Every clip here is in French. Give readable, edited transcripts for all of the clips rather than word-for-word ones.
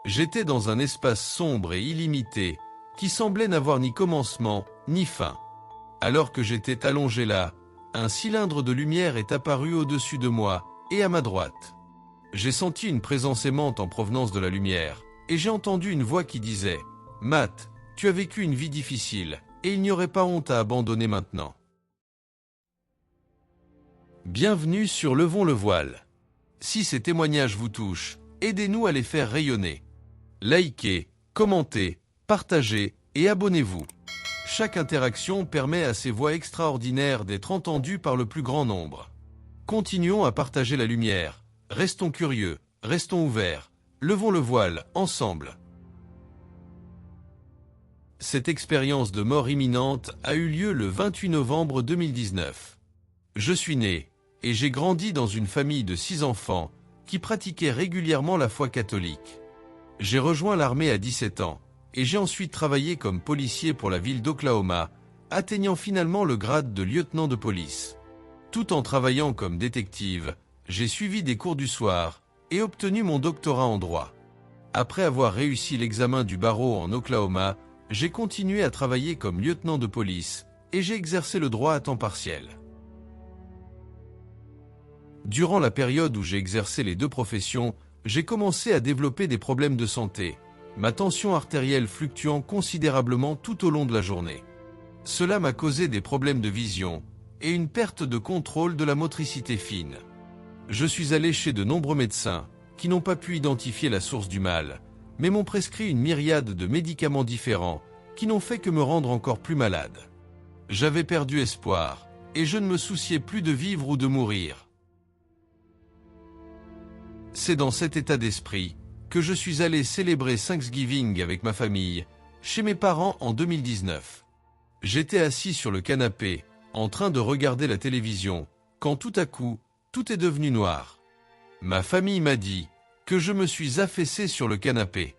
J'étais dans un espace sombre et illimité, qui semblait n'avoir ni commencement, ni fin. Alors que j'étais allongé là, un cylindre de lumière est apparu au-dessus de moi, et à ma droite. J'ai senti une présence aimante en provenance de la lumière, et j'ai entendu une voix qui disait « Matt, tu as vécu une vie difficile, et il n'y aurait pas honte à abandonner maintenant. » Bienvenue sur Levons le voile. Si ces témoignages vous touchent, aidez-nous à les faire rayonner. Likez, commentez, partagez et abonnez-vous. Chaque interaction permet à ces voix extraordinaires d'être entendues par le plus grand nombre. Continuons à partager la lumière. Restons curieux, restons ouverts. Levons le voile, ensemble. Cette expérience de mort imminente a eu lieu le 28 novembre 2019. Je suis né, et j'ai grandi dans une famille de 6 enfants qui pratiquaient régulièrement la foi catholique. J'ai rejoint l'armée à 17 ans, et j'ai ensuite travaillé comme policier pour la ville d'Oklahoma, atteignant finalement le grade de lieutenant de police. Tout en travaillant comme détective, j'ai suivi des cours du soir et obtenu mon doctorat en droit. Après avoir réussi l'examen du barreau en Oklahoma, j'ai continué à travailler comme lieutenant de police et j'ai exercé le droit à temps partiel. Durant la période où j'ai exercé les deux professions, j'ai commencé à développer des problèmes de santé, ma tension artérielle fluctuant considérablement tout au long de la journée. Cela m'a causé des problèmes de vision et une perte de contrôle de la motricité fine. Je suis allé chez de nombreux médecins qui n'ont pas pu identifier la source du mal, mais m'ont prescrit une myriade de médicaments différents qui n'ont fait que me rendre encore plus malade. J'avais perdu espoir et je ne me souciais plus de vivre ou de mourir. C'est dans cet état d'esprit que je suis allé célébrer Thanksgiving avec ma famille, chez mes parents en 2019. J'étais assis sur le canapé, en train de regarder la télévision, quand tout à coup, tout est devenu noir. Ma famille m'a dit que je me suis affaissé sur le canapé.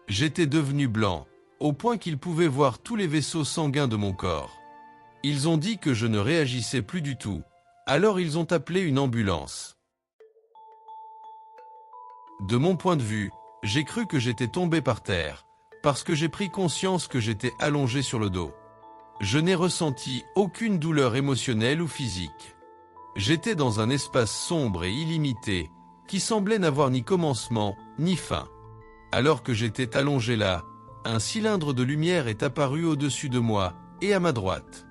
J'étais devenu blanc, au point qu'ils pouvaient voir tous les vaisseaux sanguins de mon corps. Ils ont dit que je ne réagissais plus du tout, alors ils ont appelé une ambulance. De mon point de vue, j'ai cru que j'étais tombé par terre, parce que j'ai pris conscience que j'étais allongé sur le dos. Je n'ai ressenti aucune douleur émotionnelle ou physique. J'étais dans un espace sombre et illimité, qui semblait n'avoir ni commencement, ni fin. Alors que j'étais allongé là, un cylindre de lumière est apparu au-dessus de moi, et à ma droite.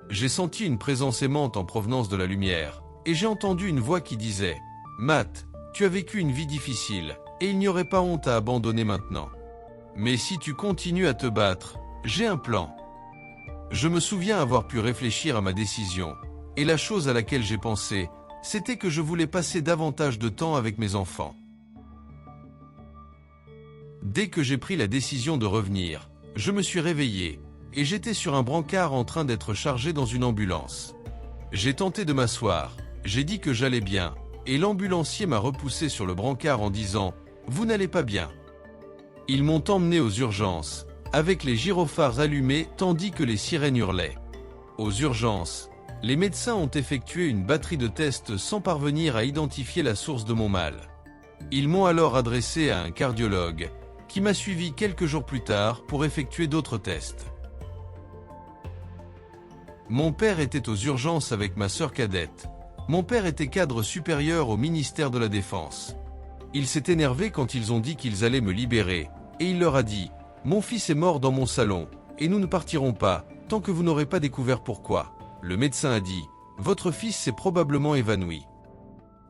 J'ai senti une présence aimante en provenance de la lumière, et j'ai entendu une voix qui disait « Matt, tu as vécu une vie difficile, et il n'y aurait pas honte à abandonner maintenant. Mais si tu continues à te battre, j'ai un plan. » Je me souviens avoir pu réfléchir à ma décision, et la chose à laquelle j'ai pensé, c'était que je voulais passer davantage de temps avec mes enfants. Dès que j'ai pris la décision de revenir, je me suis réveillé, et j'étais sur un brancard en train d'être chargé dans une ambulance. J'ai tenté de m'asseoir, j'ai dit que j'allais bien, et l'ambulancier m'a repoussé sur le brancard en disant « Vous n'allez pas bien ». Ils m'ont emmené aux urgences, avec les gyrophares allumés tandis que les sirènes hurlaient. Aux urgences, les médecins ont effectué une batterie de tests sans parvenir à identifier la source de mon mal. Ils m'ont alors adressé à un cardiologue, qui m'a suivi quelques jours plus tard pour effectuer d'autres tests. Mon père était aux urgences avec ma sœur cadette. Mon père était cadre supérieur au ministère de la Défense. Il s'est énervé quand ils ont dit qu'ils allaient me libérer, et il leur a dit « Mon fils est mort dans mon salon, et nous ne partirons pas, tant que vous n'aurez pas découvert pourquoi. » Le médecin a dit « Votre fils s'est probablement évanoui. »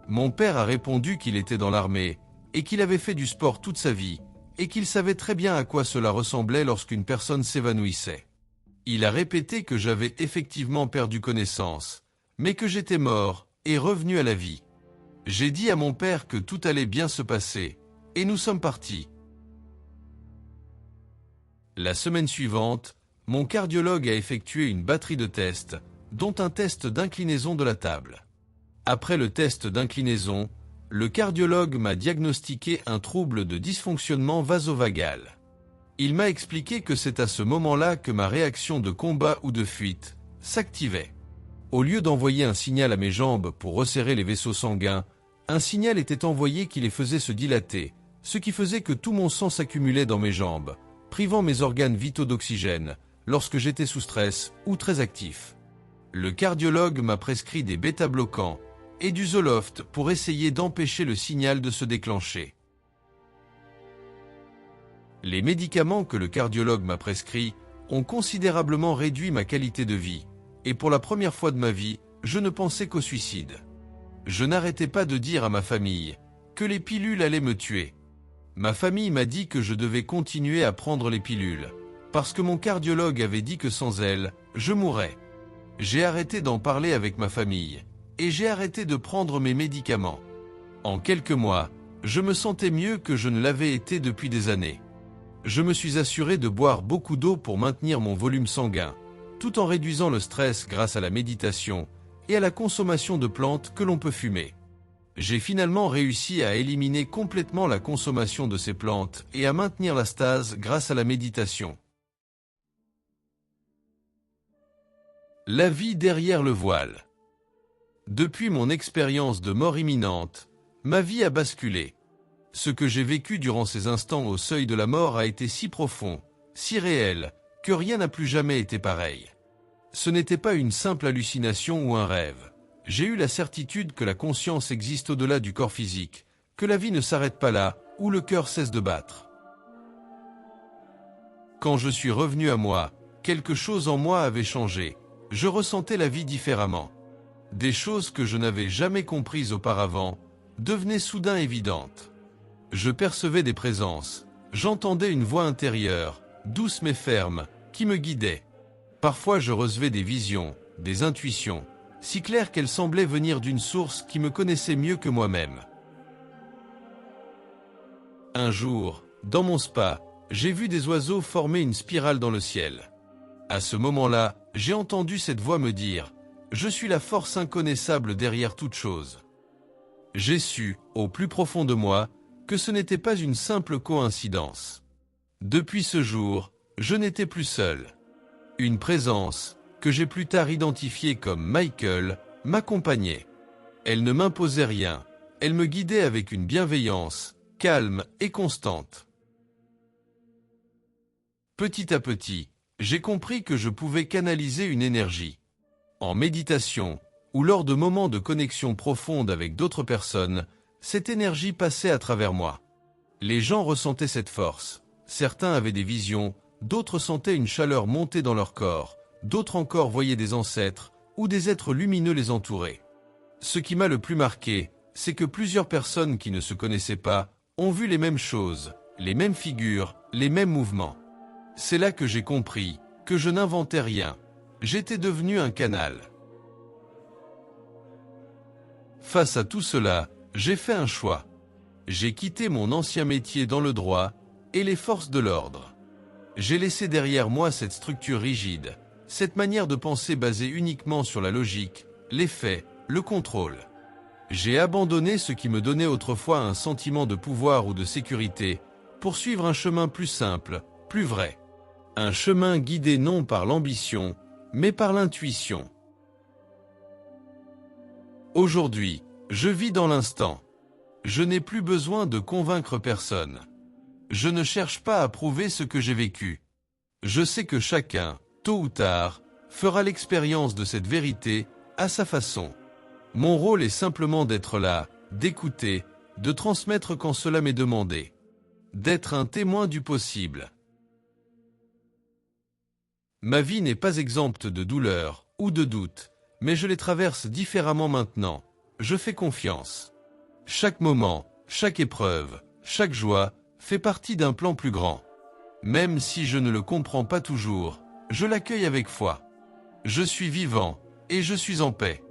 Mon père a répondu qu'il était dans l'armée, et qu'il avait fait du sport toute sa vie, et qu'il savait très bien à quoi cela ressemblait lorsqu'une personne s'évanouissait. Il a répété que j'avais effectivement perdu connaissance, mais que j'étais mort et revenu à la vie. J'ai dit à mon père que tout allait bien se passer, et nous sommes partis. La semaine suivante, mon cardiologue a effectué une batterie de tests, dont un test d'inclinaison de la table. Après le test d'inclinaison, le cardiologue m'a diagnostiqué un trouble de dysfonctionnement vasovagal. Il m'a expliqué que c'est à ce moment-là que ma réaction de combat ou de fuite s'activait. Au lieu d'envoyer un signal à mes jambes pour resserrer les vaisseaux sanguins, un signal était envoyé qui les faisait se dilater, ce qui faisait que tout mon sang s'accumulait dans mes jambes, privant mes organes vitaux d'oxygène, lorsque j'étais sous stress ou très actif. Le cardiologue m'a prescrit des bêta-bloquants et du Zoloft pour essayer d'empêcher le signal de se déclencher. Les médicaments que le cardiologue m'a prescrits ont considérablement réduit ma qualité de vie, et pour la première fois de ma vie, je ne pensais qu'au suicide. Je n'arrêtais pas de dire à ma famille que les pilules allaient me tuer. Ma famille m'a dit que je devais continuer à prendre les pilules, parce que mon cardiologue avait dit que sans elles, je mourrais. J'ai arrêté d'en parler avec ma famille, et j'ai arrêté de prendre mes médicaments. En quelques mois, je me sentais mieux que je ne l'avais été depuis des années. Je me suis assuré de boire beaucoup d'eau pour maintenir mon volume sanguin, tout en réduisant le stress grâce à la méditation et à la consommation de plantes que l'on peut fumer. J'ai finalement réussi à éliminer complètement la consommation de ces plantes et à maintenir la stase grâce à la méditation. La vie derrière le voile. Depuis mon expérience de mort imminente, ma vie a basculé. Ce que j'ai vécu durant ces instants au seuil de la mort a été si profond, si réel, que rien n'a plus jamais été pareil. Ce n'était pas une simple hallucination ou un rêve. J'ai eu la certitude que la conscience existe au-delà du corps physique, que la vie ne s'arrête pas là, où le cœur cesse de battre. Quand je suis revenu à moi, quelque chose en moi avait changé. Je ressentais la vie différemment. Des choses que je n'avais jamais comprises auparavant devenaient soudain évidentes. Je percevais des présences, j'entendais une voix intérieure, douce mais ferme, qui me guidait. Parfois je recevais des visions, des intuitions, si claires qu'elles semblaient venir d'une source qui me connaissait mieux que moi-même. Un jour, dans mon spa, j'ai vu des oiseaux former une spirale dans le ciel. À ce moment-là, j'ai entendu cette voix me dire « Je suis la force inconnaissable derrière toute chose ». J'ai su, au plus profond de moi, que ce n'était pas une simple coïncidence. Depuis ce jour, je n'étais plus seul. Une présence, que j'ai plus tard identifiée comme Michael, m'accompagnait. Elle ne m'imposait rien, elle me guidait avec une bienveillance, calme et constante. Petit à petit, j'ai compris que je pouvais canaliser une énergie. En méditation, ou lors de moments de connexion profonde avec d'autres personnes, cette énergie passait à travers moi. Les gens ressentaient cette force. Certains avaient des visions, d'autres sentaient une chaleur monter dans leur corps, d'autres encore voyaient des ancêtres ou des êtres lumineux les entourer. Ce qui m'a le plus marqué, c'est que plusieurs personnes qui ne se connaissaient pas ont vu les mêmes choses, les mêmes figures, les mêmes mouvements. C'est là que j'ai compris que je n'inventais rien. J'étais devenu un canal. Face à tout cela, j'ai fait un choix. J'ai quitté mon ancien métier dans le droit et les forces de l'ordre. J'ai laissé derrière moi cette structure rigide, cette manière de penser basée uniquement sur la logique, les faits, le contrôle. J'ai abandonné ce qui me donnait autrefois un sentiment de pouvoir ou de sécurité pour suivre un chemin plus simple, plus vrai. Un chemin guidé non par l'ambition, mais par l'intuition. Aujourd'hui, je vis dans l'instant. Je n'ai plus besoin de convaincre personne. Je ne cherche pas à prouver ce que j'ai vécu. Je sais que chacun, tôt ou tard, fera l'expérience de cette vérité à sa façon. Mon rôle est simplement d'être là, d'écouter, de transmettre quand cela m'est demandé. D'être un témoin du possible. Ma vie n'est pas exempte de douleur ou de doute, mais je les traverse différemment maintenant. Je fais confiance. Chaque moment, chaque épreuve, chaque joie fait partie d'un plan plus grand. Même si je ne le comprends pas toujours, je l'accueille avec foi. Je suis vivant et je suis en paix.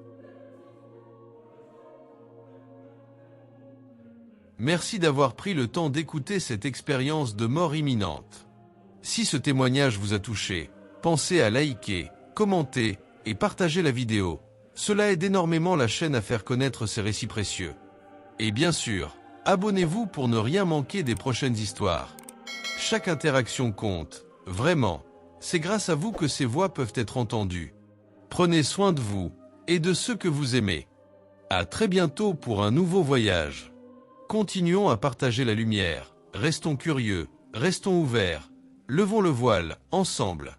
Merci d'avoir pris le temps d'écouter cette expérience de mort imminente. Si ce témoignage vous a touché, pensez à liker, commenter et partager la vidéo. Cela aide énormément la chaîne à faire connaître ces récits précieux. Et bien sûr, abonnez-vous pour ne rien manquer des prochaines histoires. Chaque interaction compte, vraiment. C'est grâce à vous que ces voix peuvent être entendues. Prenez soin de vous et de ceux que vous aimez. À très bientôt pour un nouveau voyage. continuons à partager la lumière, restons curieux, restons ouverts, levons le voile, ensemble.